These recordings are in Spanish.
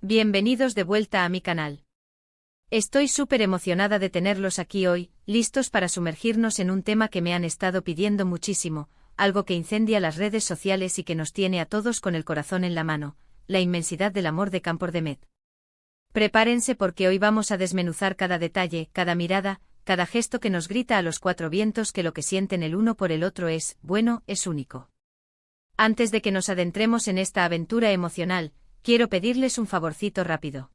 Bienvenidos de vuelta a mi canal. Estoy súper emocionada de tenerlos aquí hoy, listos para sumergirnos en un tema que me han estado pidiendo muchísimo, algo que incendia las redes sociales y que nos tiene a todos con el corazón en la mano, la inmensidad del amor de Campordemet. Prepárense porque hoy vamos a desmenuzar cada detalle, cada mirada, cada gesto que nos grita a los cuatro vientos que lo que sienten el uno por el otro es, bueno, es único. Antes de que nos adentremos en esta aventura emocional, quiero pedirles un favorcito rápido.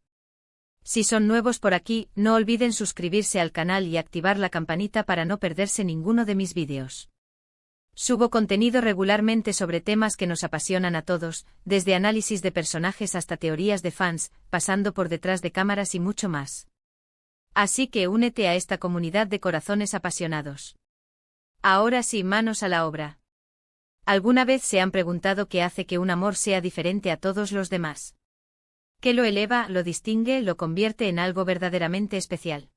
Si son nuevos por aquí, no olviden suscribirse al canal y activar la campanita para no perderse ninguno de mis vídeos. Subo contenido regularmente sobre temas que nos apasionan a todos, desde análisis de personajes hasta teorías de fans, pasando por detrás de cámaras y mucho más. Así que únete a esta comunidad de corazones apasionados. Ahora sí, manos a la obra. ¿Alguna vez se han preguntado qué hace que un amor sea diferente a todos los demás? ¿Qué lo eleva, lo distingue, lo convierte en algo verdaderamente especial?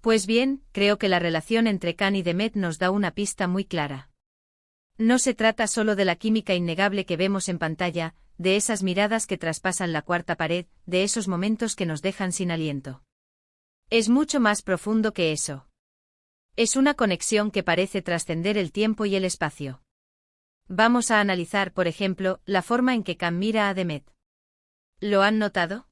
Pues bien, creo que la relación entre Can y Demet nos da una pista muy clara. No se trata solo de la química innegable que vemos en pantalla, de esas miradas que traspasan la cuarta pared, de esos momentos que nos dejan sin aliento. Es mucho más profundo que eso. Es una conexión que parece trascender el tiempo y el espacio. Vamos a analizar, por ejemplo, la forma en que Can mira a Demet. ¿Lo han notado?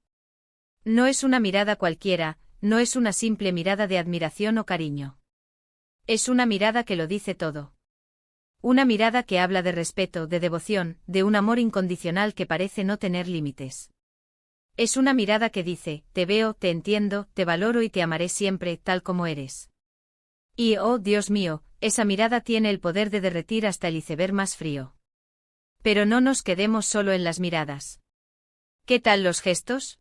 No es una mirada cualquiera, no es una simple mirada de admiración o cariño. Es una mirada que lo dice todo. Una mirada que habla de respeto, de devoción, de un amor incondicional que parece no tener límites. Es una mirada que dice, te veo, te entiendo, te valoro y te amaré siempre, tal como eres. Y, oh Dios mío, esa mirada tiene el poder de derretir hasta el iceberg más frío. Pero no nos quedemos solo en las miradas. ¿Qué tal los gestos?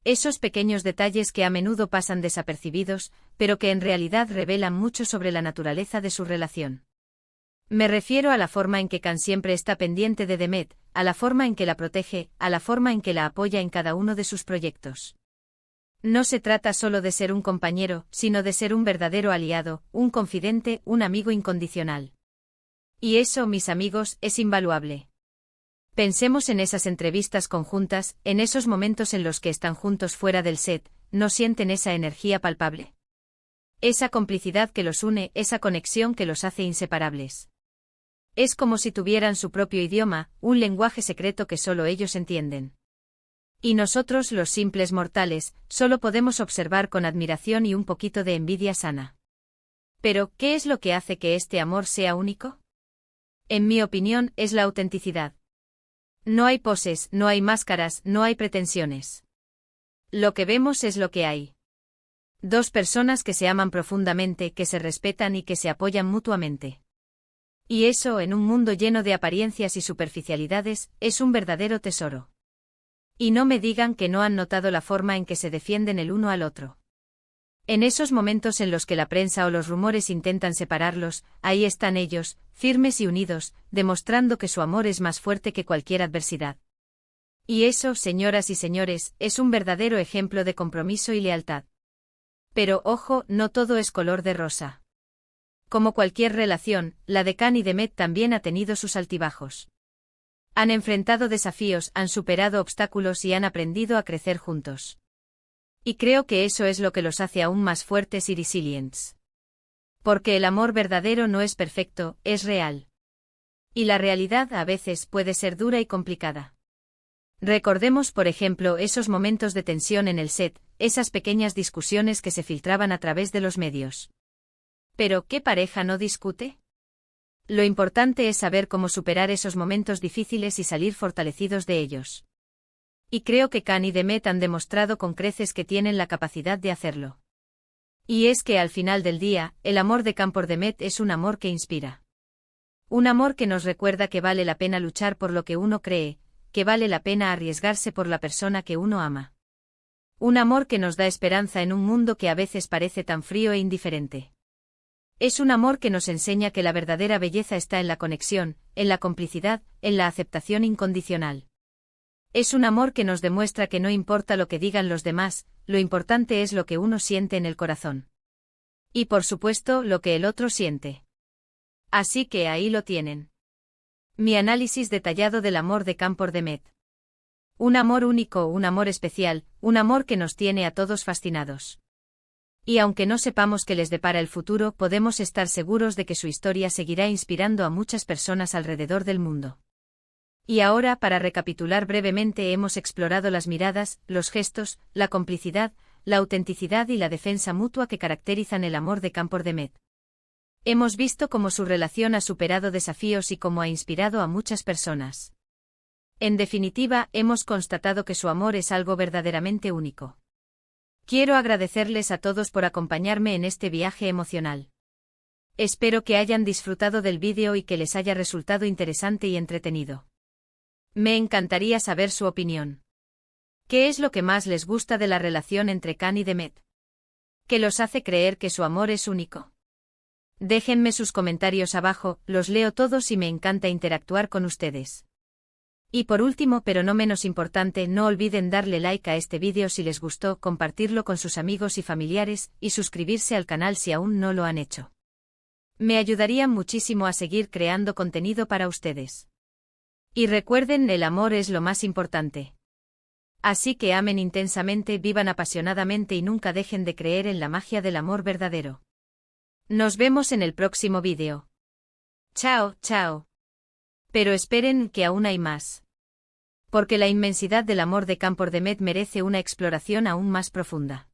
Esos pequeños detalles que a menudo pasan desapercibidos, pero que en realidad revelan mucho sobre la naturaleza de su relación. Me refiero a la forma en que Can siempre está pendiente de Demet, a la forma en que la protege, a la forma en que la apoya en cada uno de sus proyectos. No se trata solo de ser un compañero, sino de ser un verdadero aliado, un confidente, un amigo incondicional. Y eso, mis amigos, es invaluable. Pensemos en esas entrevistas conjuntas, en esos momentos en los que están juntos fuera del set, ¿no sienten esa energía palpable? Esa complicidad que los une, esa conexión que los hace inseparables. Es como si tuvieran su propio idioma, un lenguaje secreto que solo ellos entienden. Y nosotros, los simples mortales, solo podemos observar con admiración y un poquito de envidia sana. Pero, ¿qué es lo que hace que este amor sea único? En mi opinión, es la autenticidad. No hay poses, no hay máscaras, no hay pretensiones. Lo que vemos es lo que hay. Dos personas que se aman profundamente, que se respetan y que se apoyan mutuamente. Y eso, en un mundo lleno de apariencias y superficialidades, es un verdadero tesoro. Y no me digan que no han notado la forma en que se defienden el uno al otro. En esos momentos en los que la prensa o los rumores intentan separarlos, ahí están ellos, firmes y unidos, demostrando que su amor es más fuerte que cualquier adversidad. Y eso, señoras y señores, es un verdadero ejemplo de compromiso y lealtad. Pero, ojo, no todo es color de rosa. Como cualquier relación, la de Can y Demet también ha tenido sus altibajos. Han enfrentado desafíos, han superado obstáculos y han aprendido a crecer juntos. Y creo que eso es lo que los hace aún más fuertes y resilientes. Porque el amor verdadero no es perfecto, es real. Y la realidad a veces puede ser dura y complicada. Recordemos, por ejemplo, esos momentos de tensión en el set, esas pequeñas discusiones que se filtraban a través de los medios. Pero, ¿qué pareja no discute? Lo importante es saber cómo superar esos momentos difíciles y salir fortalecidos de ellos. Y creo que Can y Demet han demostrado con creces que tienen la capacidad de hacerlo. Y es que al final del día, el amor de Can por Demet es un amor que inspira. Un amor que nos recuerda que vale la pena luchar por lo que uno cree, que vale la pena arriesgarse por la persona que uno ama. Un amor que nos da esperanza en un mundo que a veces parece tan frío e indiferente. Es un amor que nos enseña que la verdadera belleza está en la conexión, en la complicidad, en la aceptación incondicional. Es un amor que nos demuestra que no importa lo que digan los demás, lo importante es lo que uno siente en el corazón. Y por supuesto, lo que el otro siente. Así que ahí lo tienen. Mi análisis detallado del amor de Can por Demet. Un amor único, un amor especial, un amor que nos tiene a todos fascinados. Y aunque no sepamos qué les depara el futuro, podemos estar seguros de que su historia seguirá inspirando a muchas personas alrededor del mundo. Y ahora, para recapitular brevemente, hemos explorado las miradas, los gestos, la complicidad, la autenticidad y la defensa mutua que caracterizan el amor de Campordemet. Hemos visto cómo su relación ha superado desafíos y cómo ha inspirado a muchas personas. En definitiva, hemos constatado que su amor es algo verdaderamente único. Quiero agradecerles a todos por acompañarme en este viaje emocional. Espero que hayan disfrutado del vídeo y que les haya resultado interesante y entretenido. Me encantaría saber su opinión. ¿Qué es lo que más les gusta de la relación entre Can y Demet? ¿Qué los hace creer que su amor es único? Déjenme sus comentarios abajo, los leo todos y me encanta interactuar con ustedes. Y por último, pero no menos importante, no olviden darle like a este vídeo si les gustó, compartirlo con sus amigos y familiares, y suscribirse al canal si aún no lo han hecho. Me ayudarían muchísimo a seguir creando contenido para ustedes. Y recuerden, el amor es lo más importante. Así que amen intensamente, vivan apasionadamente y nunca dejen de creer en la magia del amor verdadero. Nos vemos en el próximo vídeo. Chao, chao. Pero esperen, que aún hay más. Porque la inmensidad del amor de Campordemet merece una exploración aún más profunda.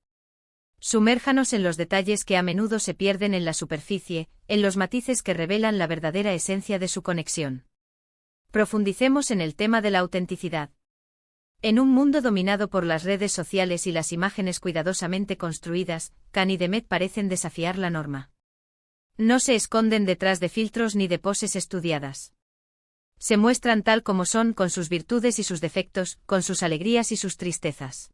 Sumérjanos en los detalles que a menudo se pierden en la superficie, en los matices que revelan la verdadera esencia de su conexión. Profundicemos en el tema de la autenticidad. En un mundo dominado por las redes sociales y las imágenes cuidadosamente construidas, Can y Demet parecen desafiar la norma. No se esconden detrás de filtros ni de poses estudiadas. Se muestran tal como son, con sus virtudes y sus defectos, con sus alegrías y sus tristezas.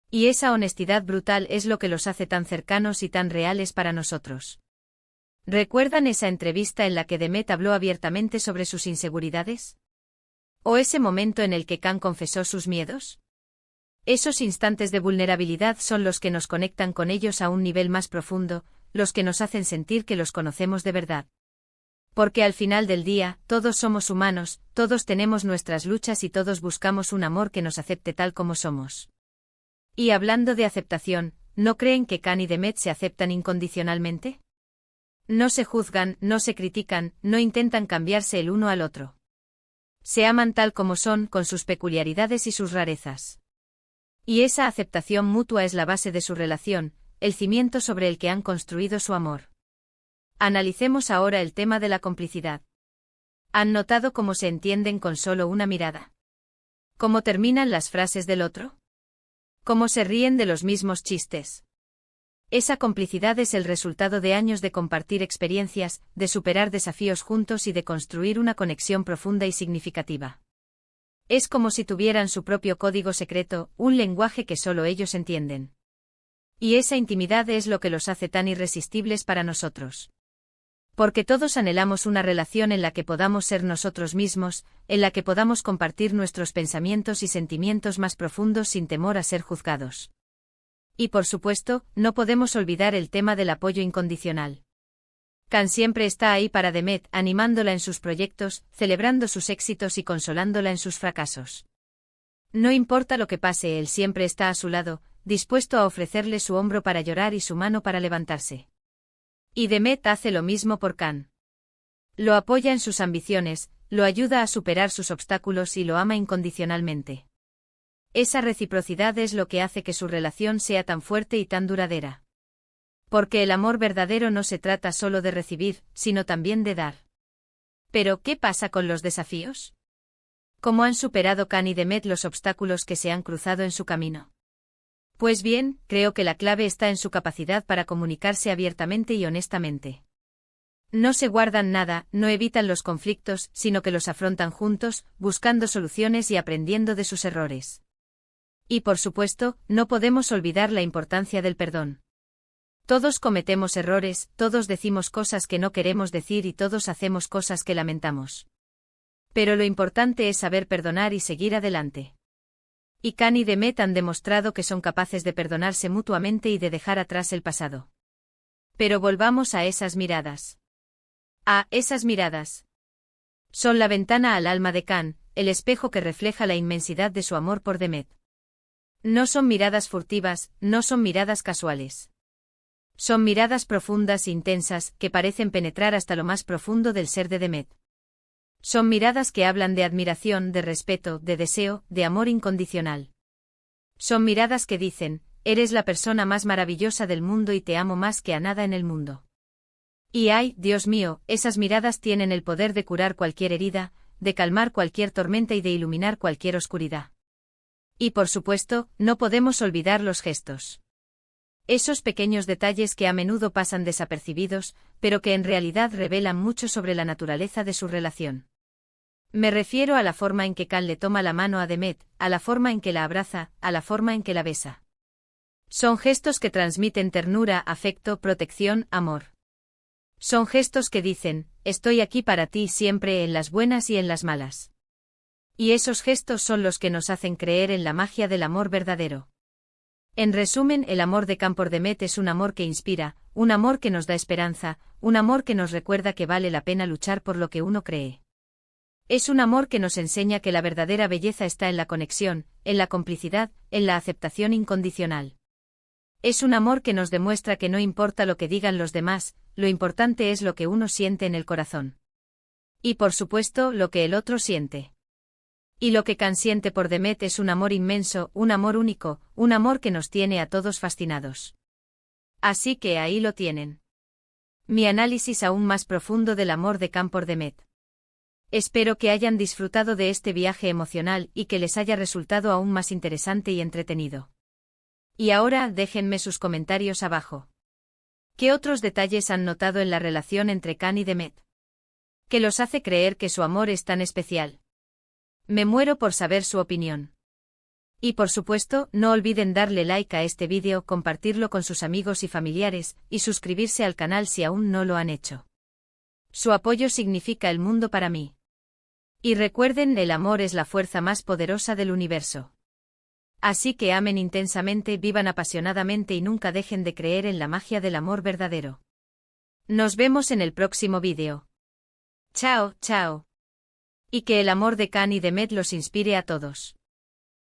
Y esa honestidad brutal es lo que los hace tan cercanos y tan reales para nosotros. ¿Recuerdan esa entrevista en la que Demet habló abiertamente sobre sus inseguridades? ¿O ese momento en el que Can confesó sus miedos? Esos instantes de vulnerabilidad son los que nos conectan con ellos a un nivel más profundo, los que nos hacen sentir que los conocemos de verdad. Porque al final del día, todos somos humanos, todos tenemos nuestras luchas y todos buscamos un amor que nos acepte tal como somos. Y hablando de aceptación, ¿no creen que Can y Demet se aceptan incondicionalmente? No se juzgan, no se critican, no intentan cambiarse el uno al otro. Se aman tal como son, con sus peculiaridades y sus rarezas. Y esa aceptación mutua es la base de su relación, el cimiento sobre el que han construido su amor. Analicemos ahora el tema de la complicidad. ¿Han notado cómo se entienden con solo una mirada? ¿Cómo terminan las frases del otro? ¿Cómo se ríen de los mismos chistes? Esa complicidad es el resultado de años de compartir experiencias, de superar desafíos juntos y de construir una conexión profunda y significativa. Es como si tuvieran su propio código secreto, un lenguaje que solo ellos entienden. Y esa intimidad es lo que los hace tan irresistibles para nosotros. Porque todos anhelamos una relación en la que podamos ser nosotros mismos, en la que podamos compartir nuestros pensamientos y sentimientos más profundos sin temor a ser juzgados. Y por supuesto, no podemos olvidar el tema del apoyo incondicional. Can siempre está ahí para Demet, animándola en sus proyectos, celebrando sus éxitos y consolándola en sus fracasos. No importa lo que pase, él siempre está a su lado, dispuesto a ofrecerle su hombro para llorar y su mano para levantarse. Y Demet hace lo mismo por Can. Lo apoya en sus ambiciones, lo ayuda a superar sus obstáculos y lo ama incondicionalmente. Esa reciprocidad es lo que hace que su relación sea tan fuerte y tan duradera. Porque el amor verdadero no se trata solo de recibir, sino también de dar. Pero, ¿qué pasa con los desafíos? ¿Cómo han superado Can y Demet los obstáculos que se han cruzado en su camino? Pues bien, creo que la clave está en su capacidad para comunicarse abiertamente y honestamente. No se guardan nada, no evitan los conflictos, sino que los afrontan juntos, buscando soluciones y aprendiendo de sus errores. Y por supuesto, no podemos olvidar la importancia del perdón. Todos cometemos errores, todos decimos cosas que no queremos decir y todos hacemos cosas que lamentamos. Pero lo importante es saber perdonar y seguir adelante. Y Can y Demet han demostrado que son capaces de perdonarse mutuamente y de dejar atrás el pasado. Pero volvamos a esas miradas. Esas miradas. Son la ventana al alma de Can, el espejo que refleja la inmensidad de su amor por Demet. No son miradas furtivas, no son miradas casuales. Son miradas profundas e intensas, que parecen penetrar hasta lo más profundo del ser de Demet. Son miradas que hablan de admiración, de respeto, de deseo, de amor incondicional. Son miradas que dicen, eres la persona más maravillosa del mundo y te amo más que a nada en el mundo. Y ay, Dios mío, esas miradas tienen el poder de curar cualquier herida, de calmar cualquier tormenta y de iluminar cualquier oscuridad. Y por supuesto, no podemos olvidar los gestos. Esos pequeños detalles que a menudo pasan desapercibidos, pero que en realidad revelan mucho sobre la naturaleza de su relación. Me refiero a la forma en que Can le toma la mano a Demet, a la forma en que la abraza, a la forma en que la besa. Son gestos que transmiten ternura, afecto, protección, amor. Son gestos que dicen, estoy aquí para ti siempre en las buenas y en las malas. Y esos gestos son los que nos hacen creer en la magia del amor verdadero. En resumen, el amor de Can por Demet es un amor que inspira, un amor que nos da esperanza, un amor que nos recuerda que vale la pena luchar por lo que uno cree. Es un amor que nos enseña que la verdadera belleza está en la conexión, en la complicidad, en la aceptación incondicional. Es un amor que nos demuestra que no importa lo que digan los demás, lo importante es lo que uno siente en el corazón. Y por supuesto, lo que el otro siente. Y lo que Can siente por Demet es un amor inmenso, un amor único, un amor que nos tiene a todos fascinados. Así que ahí lo tienen. Mi análisis aún más profundo del amor de Can por Demet. Espero que hayan disfrutado de este viaje emocional y que les haya resultado aún más interesante y entretenido. Y ahora déjenme sus comentarios abajo. ¿Qué otros detalles han notado en la relación entre Can y Demet? ¿Qué los hace creer que su amor es tan especial? Me muero por saber su opinión. Y por supuesto, no olviden darle like a este vídeo, compartirlo con sus amigos y familiares, y suscribirse al canal si aún no lo han hecho. Su apoyo significa el mundo para mí. Y recuerden, el amor es la fuerza más poderosa del universo. Así que amen intensamente, vivan apasionadamente y nunca dejen de creer en la magia del amor verdadero. Nos vemos en el próximo vídeo. Chao, chao. Y que el amor de Can y Demet los inspire a todos.